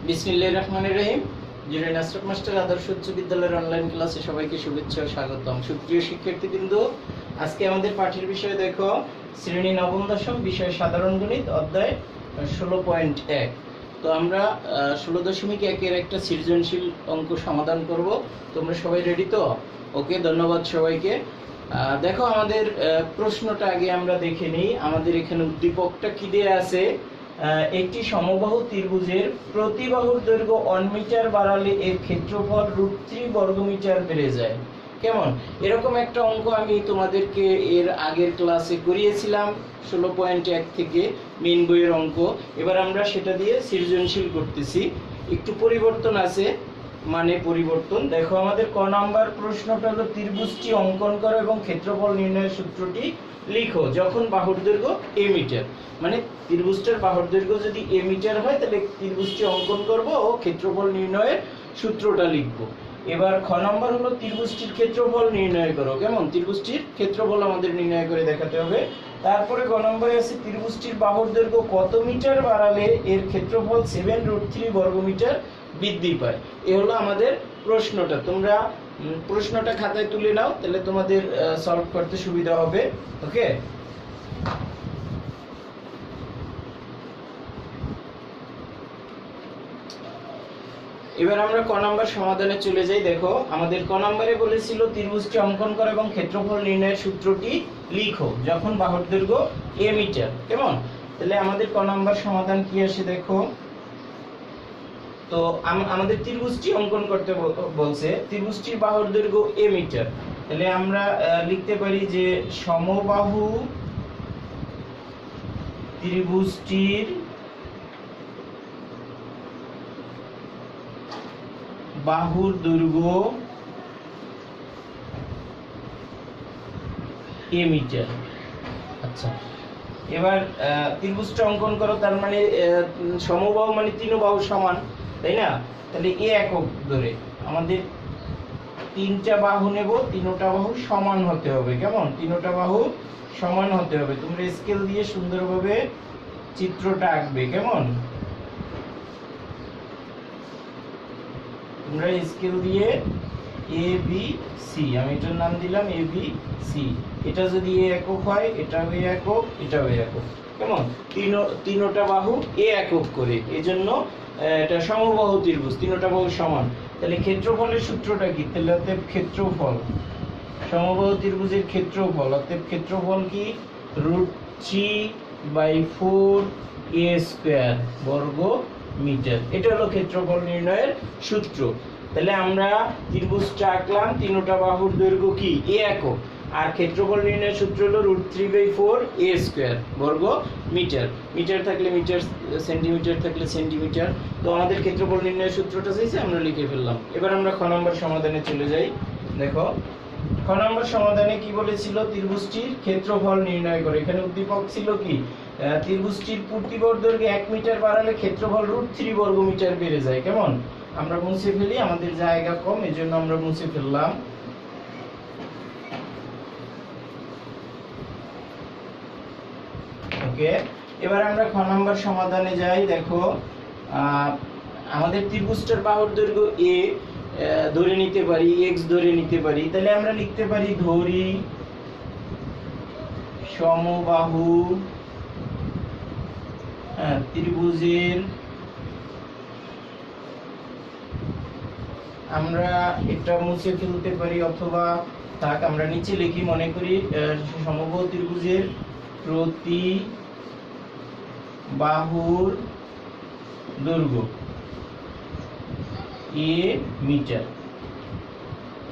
বিসমিল্লাহির রহমানির রহিম। Junior নাসরত master আদর্শ উচ্চ বিদ্যালয়ের অনলাইন ক্লাসে সবাইকে শুভেচ্ছা ও স্বাগতম। সুপ্রিয় শিক্ষার্থীবৃন্দ, আজকে আমাদের পাঠের বিষয় দেখো শ্রেণী নবম দশম, বিষয় সাধারণ গণিত, অধ্যায় 16.1। তো আমরা 16.1-এর একটা সৃজনশীল অঙ্ক সমাধান করব। তোমরা সবাই রেডি তো? ওকে, ধন্যবাদ সবাইকে। দেখো আমাদের প্রশ্নটা আগে আমরা দেখে নিই। আমাদের এখানে উদ্দীপকটা কি দেয়া আছে? একটি সমবাহু ত্রিভুজের প্রতি বাহুর দৈর্ঘ্য 1 মিটার বাড়ালে এর ক্ষেত্রফল √3 বর্গমিটার বেড়ে যায়। কেমন? এরকম একটা অঙ্ক আমি তোমাদেরকে এর আগের ক্লাসে করিয়েছিলাম 16.1 থেকে, মেইন বইয়ের অঙ্ক। এবার আমরা সেটা দিয়ে সৃজনশীল করতেছি। একটু পরিবর্তন আছে, মানে পরিবর্তন। দেখো আমাদের ক নাম্বার প্রশ্নটা হলো ত্রিভুজটি অঙ্কন করো এবং ক্ষেত্রফল নির্ণয়ের সূত্রটি লিখো যখন বাহুর দৈর্ঘ্য a মিটার। মানে ত্রিভুজটার বাহুর দৈর্ঘ্য যদি a মিটার হয় তাহলে ত্রিভুজটি অঙ্কন করব ও ক্ষেত্রফল নির্ণয়ের সূত্রটা লিখব। এবার খ নাম্বার হলো ত্রিভুজটির ক্ষেত্রফল নির্ণয় করো। কেমন? ত্রিভুজটির ক্ষেত্রফল আমাদের নির্ণয় করে দেখাতে হবে। তারপরে গ নম্বরে আছে ত্রিভুজটির বাহুর দৈর্ঘ্য কত মিটার বাড়ালে এর ক্ষেত্রফল 7√3 বর্গমিটার বৃদ্ধি পায়। এ হলো আমাদের প্রশ্নটা। তোমরা প্রশ্নটা খাতায় তুলে নাও, তাহলে তোমাদের সলভ করতে সুবিধা হবে। ওকে, এবার আমরা ক নাম্বার সমাধানে চলে যাই। দেখো আমাদের ক নাম্বারে বলেছিল ত্রিভুজটি অঙ্কন করো এবং ক্ষেত্রফল নির্ণয়ের সূত্রটি লিখো যখন বাহুর দৈর্ঘ্য a মিটার। কেমন? তাহলে আমাদের ক নাম্বার সমাধান কি আসে দেখো। তো আমাদের ত্রিভুজটি অঙ্কন করতে বলছে, ত্রিভুজটির বাহুর দৈর্ঘ্য a মিটার। তাহলে আমরা লিখতে পারি যে সমবাহু ত্রিভুজটির বাহুর দৈর্ঘ্য a মিটার। আচ্ছা, এবার ত্রিভুজটা অঙ্কন করো, তার মানে সমবাহু মানে তিন বাহু সমান, তাই না? তাহলে এ একক ধরে আমাদের তিনটা বাহু নেব, তিনটা বাহু সমান হতে হবে। কেমন? তিনটা বাহু সমান হতে হবে। তোমরা স্কেল দিয়ে সুন্দরভাবে চিত্রটা আঁকবে। কেমন? তোমরা স্কেল দিয়ে এ বি সি, আমি এটার নাম দিলাম এ বি সি। এটা যদি এ একক হয়, এটা এ একক, এটা এ একক। কেমন? তিনটা বাহু এ একক করে, এজন্য এটা সমবাহু ত্রিভুজ, তিনটা বাহু সমান। তাহলে ক্ষেত্রফলের সূত্রটা কি? তাহলে অতএব ক্ষেত্রফল, সমবাহু ত্রিভুজের ক্ষেত্রফল, অতএব ক্ষেত্রফল কি? √3/4 a স্কয়ার বর্গ মিটার। এটা হলো ক্ষেত্রফল নির্ণয়ের সূত্র। তাহলে আমরা ত্রিভুজটা আঁকলাম, তিনটা বাহুর দৈর্ঘ্য কি? a একক, আর ক্ষেত্রফল নির্ণয়ের সূত্র হলো √3/4 a স্কয়ার বর্গ মিটার। মিটার থাকলে মিটার, সেন্টিমিটার থাকলে সেন্টিমিটার। তো আমাদের ক্ষেত্রফল নির্ণয়ের সূত্রটা চাইছে, আমরা লিখে ফেললাম। এবার আমরা খ নম্বর সমাধানে চলে যাই। দেখো খ নম্বর সমাধানে কি বলেছিল? ত্রিভুজটির ক্ষেত্রফল নির্ণয় করে। এখানে উদ্দীপক ছিল কি? ত্রিভুজটির প্রতিবাহুর দৈর্ঘ্য 1 মিটার বাড়ালে ক্ষেত্রফল √3 বর্গমিটার বেড়ে যায়। কেমন? আমরা মুছে ফেলি, আমাদের জায়গা কম, এজন্য আমরা মুছে ফেললাম। ওকে, এবার আমরা খ নম্বর সমাধানে যাই। দেখো আমাদের ত্রিভুজটার বাহুর দৈর্ঘ্য a ধরে নিতে পারি, x ধরে নিতে পারি। তাহলে আমরা লিখতে পারি ধরি সমবাহু ত্রিভুজের, আমরা এটা মুছে ফেলতে পারি অথবা থাক, আমরা নিচে লিখি। মনে করি সমবাহু ত্রিভুজের প্রতি বাহুর দৈর্ঘ্য a মিটার।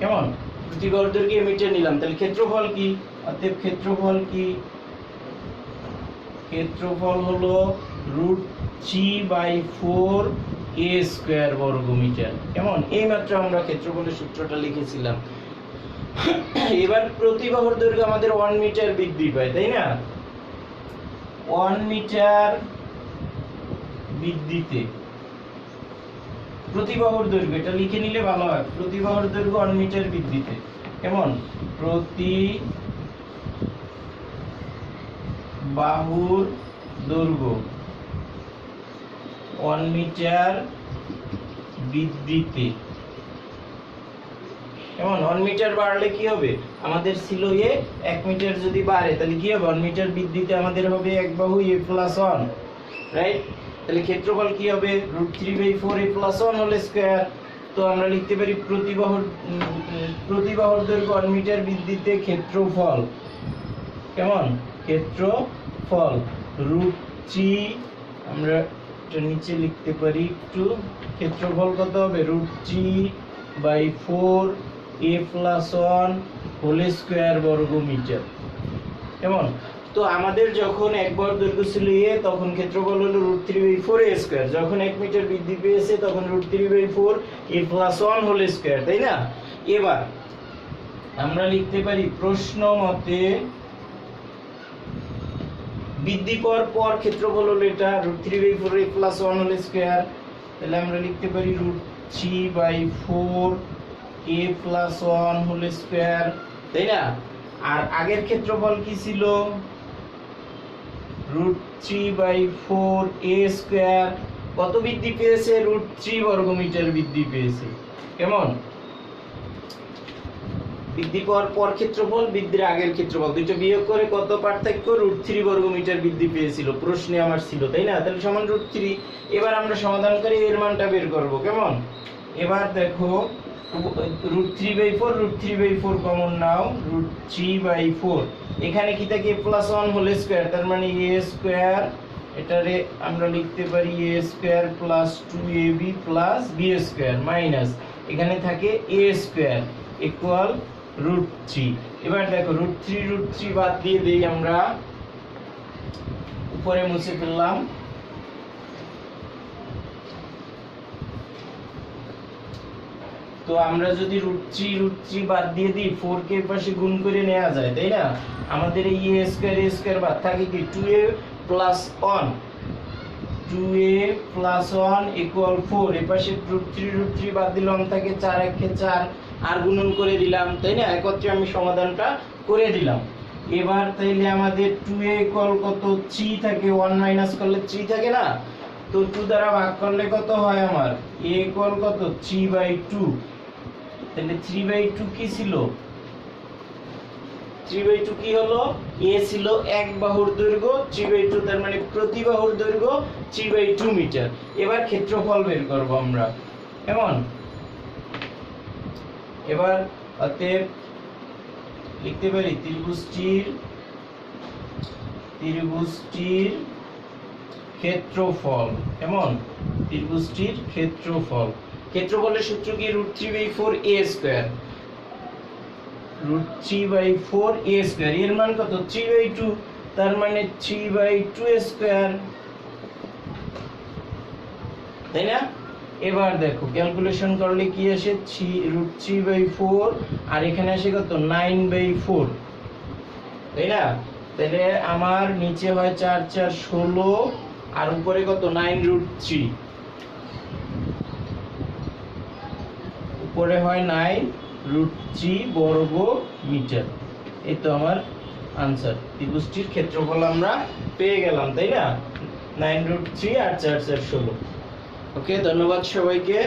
কেমন? প্রতি বাহুর দৈর্ঘ্য a মিটার নিলাম। তাহলে ক্ষেত্রফল কি? অতএব ক্ষেত্রফল কি? ক্ষেত্রফল হলো √3/4 a স্কয়ার বর্গ মিটার। কেমন? এইমাত্র আমরা ক্ষেত্রফলের সূত্রটা লিখেছিলাম। এবার প্রতি বাহুর দৈর্ঘ্য আমাদের 1 মিটার বৃদ্ধি পায়, তাই না? 1 মিটার বৃদ্ধিতে প্রতি বাহুর দৈর্ঘ্য, এটা লিখে নিলে ভালো হয়। প্রতি বাহুর দৈর্ঘ্য 1 মিটার বৃদ্ধিতে। কেমন? প্রতি বাহুর দৈর্ঘ্য 1 মিটার বৃদ্ধিতে। কেমন 1 মিটার বাড়লে কি হবে, আমাদের ছিল এ 1 মিটার যদি বাড়ে তাহলে কি হবে 1 মিটার বৃদ্ধিতে আমাদের হবে এক বাহু a + 1, রাইট। তাহলে ক্ষেত্রফল কি হবে √3/4 a + 1 হোল স্কয়ার। তো আমরা লিখতে পারি প্রতি বাহুর দৈর্ঘ্য 1 মিটার বৃদ্ধিতে ক্ষেত্রফল, কেমন ক্ষেত্রফল √3, আমরা এটা নিচে লিখতে পারি একটু, ক্ষেত্রফল কত হবে √3/4 a + 1 হোল স্কয়ার বর্গ মিটার। কেমন, তো আমাদের যখন এক বাহুর দৈর্ঘ্য ছিল a তখন ক্ষেত্রফল হলো √3/4 a স্কয়ার, যখন 1 মিটার বৃদ্ধি পেয়েছে তখন √3/4 a + 1 হোল স্কয়ার, তাই না। এবার আমরা লিখতে পারি প্রশ্ন মতে বৃদ্ধি পাওয়ার পর ক্ষেত্রফল হলো এটা √3/4 a + 1 হোল স্কয়ার। তাহলে আমরা লিখতে পারি √3/4 a + 1 হোল স্কয়ার, তাই না। আর আগের ক্ষেত্রফল কি ছিল √3/4 a স্কয়ার, কত বৃদ্ধি পেয়েছে √3 বর্গ মিটার বৃদ্ধি পেয়েছে। কেমন, বৃদ্ধি পাওয়ার পর ক্ষেত্রফল বৃদ্ধির আগের ক্ষেত্রফল দুটো বিয়োগ করে কত পার্থক্য √3 বর্গ মিটার বৃদ্ধি পেয়েছিল, প্রশ্নে আমার ছিল, তাই না। তাহলে সমান √3। এবার আমরা সমাধান করে এর মানটা বের করব। কেমন, এবার দেখো √3/4 কমন নাও, √3/4 এখানে কি থাকে a + 1 হোল স্কয়ার, তার মানে a স্কয়ার, এটারে আমরা লিখতে পারি a square + 2ab + b square minus এখানে থাকে a স্কয়ার ইকুয়াল √3। এবার দেখো √3 বাদ দিয়ে দেই, আমরা উপরে মুছে ফেললাম। তো আমরা যদি √3 বাদ দিয়ে দিই 4 কে পাশে গুণ করে নেওয়া যায়, তাই না। আমাদের এই a স্কয়ার বাদ থাকে কি 2a + 1, 2a + 1 ইকুয়াল 4, এর পাশে √3 বাদ দিলাম থাকে 4 1 4 আর গুণন করে দিলাম, তাই না। একত্রে আমি সমাধানটা করে দিলাম। এবার তাইলে আমাদের 2a ইকুয়াল কত 3 থাকে, 1 মাইনাস করলে 3 থাকে না, তো 2 দ্বারা ভাগ করলে কত হয় আমার a ইকুয়াল কত 3/2। তাহলে 3/2 কি ছিল, 3/2 কি হলো, a ছিল এক বাহুর দৈর্ঘ্য 3/2, তার মানে প্রতি বাহুর দৈর্ঘ্য 3/2 মিটার। এবার ক্ষেত্রফল বের করব আমরা। কেমন, এবার অতএব লিখতে পারি ত্রিভুজটির ক্ষেত্রফল, কেমন ত্রিভুজটির ক্ষেত্রফল, ক্ষেত্রফলের সূত্র কি √3/4 a স্কয়ার, √3/4 a স্কয়ার, এর মান কত 3/2, তার মানে 3/2 স্কয়ার, তাই না। এবার দেখো ক্যালকুলেশন করলে কি আসে √3/4 আর এখানে আসে কত 9/4, তাই না। তাহলে আমার নিচে হয় 4 4 16 আর উপরে কত 9√3, উপরে হয় 9√3 বর্গ মিটার। এই তো আমার আনসার, ত্রিভুজটির ক্ষেত্রফল আমরা পেয়ে গেলাম, তাই না 9√3 আর 4 4 16। ওকে, ধন্যবাদ সবাইকে।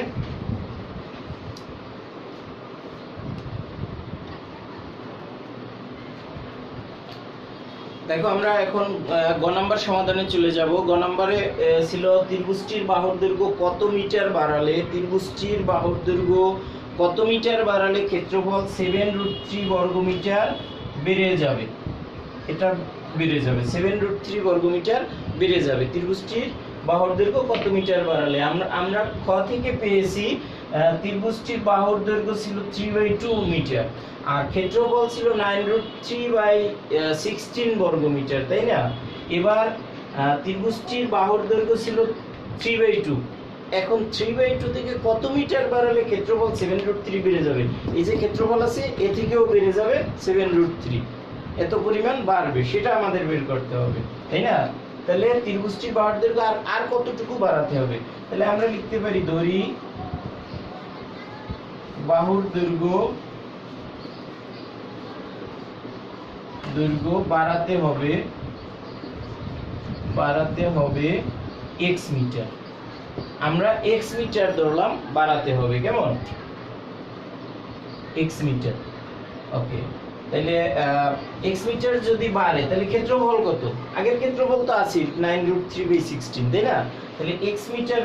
দেখো আমরা এখন গ নাম্বার সমাধানে চলে যাব। গ নাম্বারে ছিল ত্রিভুজটির বাহুর দৈর্ঘ্য কত মিটার বাড়ালে, ত্রিভুজটির বাহুর দৈর্ঘ্য কত মিটার বাড়ালে ক্ষেত্রফল 7√3 বর্গ মিটার বেড়ে যাবে, এটা বেড়ে যাবে 7√3 বর্গ মিটার বেড়ে যাবে। ত্রিভুজটির বাহুর দৈর্ঘ্য কত মিটার বাড়ালে, আমরা খ থেকে পেয়েছি ত্রিভুজটির বাহুর দৈর্ঘ্য ছিল 3/2 মিটার আর ক্ষেত্রফল ছিল 9√3/16 বর্গ মিটার, তাই না। এবার ত্রিভুজটির বাহুর দৈর্ঘ্য ছিল 3/2, এখন 3/2 থেকে কত মিটার বাড়ালে ক্ষেত্রফল 7√3 বেড়ে যাবে, এই যে ক্ষেত্রফল আছে এ থেকেও বেড়ে যাবে 7√3, এত পরিমাণ বাড়বে, সেটা আমাদের বের করতে হবে, তাই না। তাহলে ত্রিভুজটির বাহুর দৈর্ঘ্য আর কতটুকু বাড়াতে হবে, তাহলে আমরা লিখতে পারি ধরি বাহুর দৈর্ঘ্য বাড়াতে হবে x মিটার, আমরা এক্স মিটার ধরলাম, বাড়াতে হবে কেমন, এক্স মিটার। ওকে, তাহলে এক্স মিটার যদি বাড়ে তাহলে ক্ষেত্রফল কত, আগের ক্ষেত্রফল তো আছে 9√3/16, তাই না? তাহলে এক্স মিটার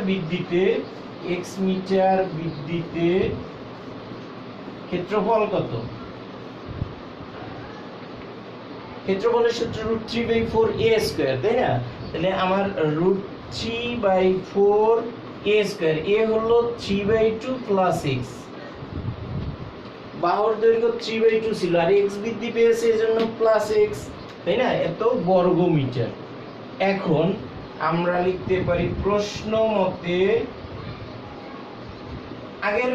বৃদ্ধিতে ক্ষেত্রফল কত, ক্ষেত্রফলের সূত্র √3/4a², তাই না? তাহলে আমার √3/4a², এ হলো 3/2 প্লাস x, বাহুর দৈর্ঘ্য 3/2 ছিল আর x বৃদ্ধি পেয়েছে এজন্য প্লাস x, তাই না? এত বর্গ মিটার। এখন আমরা লিখতে পারি প্রশ্ন মতে আগের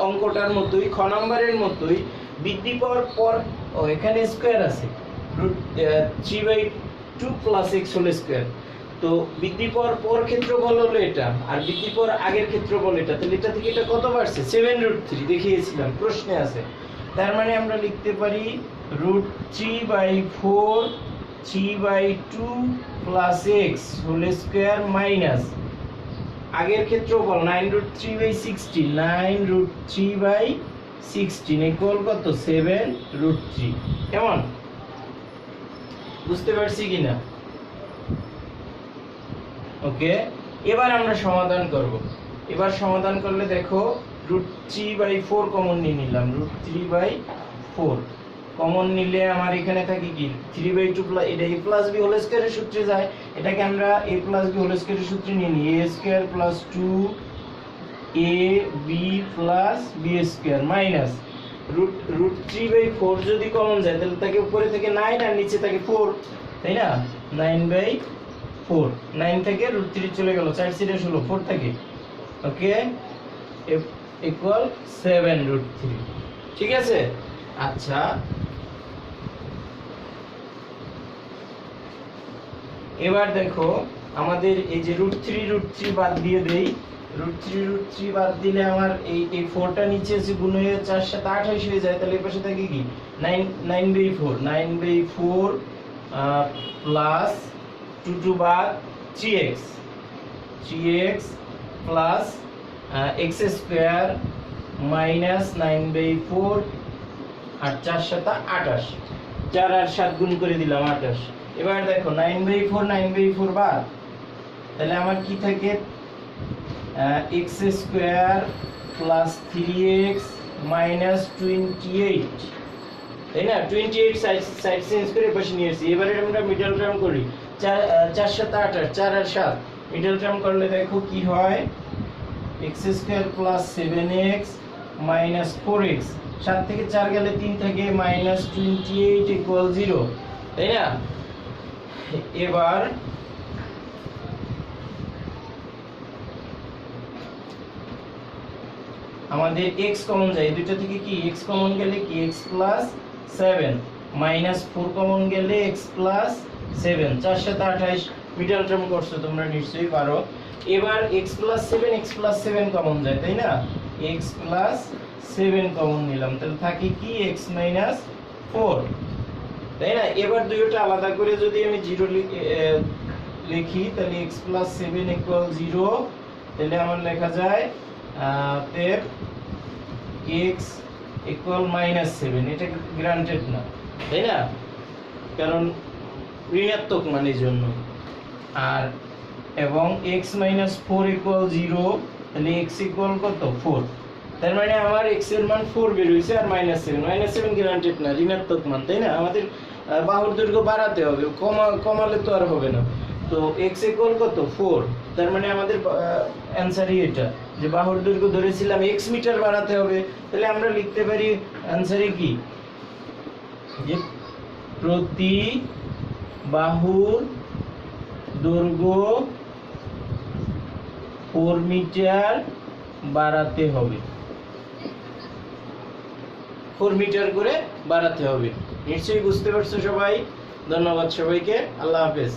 অঙ্কটার মতোই, খ নাম্বারের মতোই বৃদ্ধি পাওয়ার পর এখানে স্কয়ার আছে, √3/2 প্লাস x হোল স্কয়ার। তো বৃদ্ধি পাওয়ার পর ক্ষেত্রফল হলো এটা, আর বৃদ্ধি পাওয়ার আগের ক্ষেত্রফল এটা, তাহলে এটা থেকে এটা কত বাড়ছে, 7√3 দেখিয়েছিলাম, প্রশ্নে আছে। তার মানে আমরা লিখতে পারি √3/4 3/2 plus x whole square minus আগের ক্ষেত্রফল 9√3/16, 9√3/16 ইকুয়াল কত, 7√3। কেমন, বুঝতে পারছি কিনা? ওকে, এবার আমরা সমাধান করব। এবার সমাধান করলে দেখো √3/4 কমন নিয়ে নিলাম, √3/4 কমন নিলে আমার এখানে থাকে কি 3/2 প্লাস, এটা a প্লাস b হোল স্কয়ারের সূত্রে যায়, এটাকে আমরা a প্লাস b হোল স্কয়ারের সূত্রে নিয়ে নিই, a² plus 2ab plus b² minus √3/4 যদি কমন যায় তাহলে তাকে উপরে থেকে 9 আর নিচে থাকে 4, তাই না? 9/4, 9 থেকে √3 চলে গেল, 4 সিটে 16, 4 থাকে। ওকে, ইকুয়াল 7√3, ঠিক আছে? আচ্ছা, এবার দেখো আমাদের এই যে √3 বাদ দিয়ে দেই, √3 বাদ দিলে আমার এই 4টা নিচে আছে, গুণ হয়ে 4 7 28 হয়ে যায়, তাহলে এই পাশে থাকে কি 9/4 প্লাস 2 বাদ 3x প্লাস x² মাইনাস 9/4 আর 4 7 28, 4 আর 7 গুণ করে দিলাম 28। এবার দেখো 9/4 বাদ, তাহলে আমার কি থাকে, x² প্লাস 3x মাইনাস 28, তাই না? 28 সাইড চেঞ্জ করে পাশে নিয়ে আসি। এবারে আমরা মিডল টার্ম করি, 4 7 28, 4 আর 7 মিডল টার্ম করলে দেখো কি হয়, x² plus 7x minus 4x, 7 থেকে 4 গেলে 3 থাকে, মাইনাস 28 ইকুয়াল 0, তাই না? এবার আমাদের x কমন যায়, দুটো থেকে কি x কমন গেলে কি x প্লাস 7 মাইনাস 4 কমন গেলে x প্লাস 7, 4 7 28 মিডল টার্ম করছো তোমরা নিশ্চয়ই পারো। এবার x প্লাস 7 কমন যায়, তাই না? x প্লাস 7 কমন নিলাম, তাহলে থাকে কি x মাইনাস 4, তাই না? এবার দুইটা আলাদা করে যদি আমি 0 লিখি তাহলে x প্লাস 7 ইকুয়াল 0, তাহলে আমার লেখা যায় x ইকুয়াল মাইনাস 7, এটা গ্রান্টেড না, তাই না? কারণ ঋণাত্মক মানের জন্য। আর এবং x মাইনাস 4 ইকুয়াল 0, তাহলে x ইকুয়াল কত, 4। তার মানে আমার x এর মান 4 বের হইছে, আর -7 গ্রান্টেড না, ঋণাত্মক মান, তাই না? আমাদের বাহুর দৈর্ঘ্য বাড়াতে হবে, কমালে তো আর হবে না। তো x ইকুয়াল কত, 4। তার মানে আমাদের অ্যানসারই এটা, যে বাহুর দৈর্ঘ্য ধরেছিলাম x মিটার বাড়াতে হবে। তাহলে আমরা লিখতে পারি অ্যানসারে কি, যে প্রতি বাহুর দৈর্ঘ্য 4 মিটার বাড়াতে হবে, 4 মিটার করে বাড়াতে হবে। নিশ্চয়ই বুঝতে পারছো সবাই। ধন্যবাদ সবাইকে, আল্লাহ হাফেজ।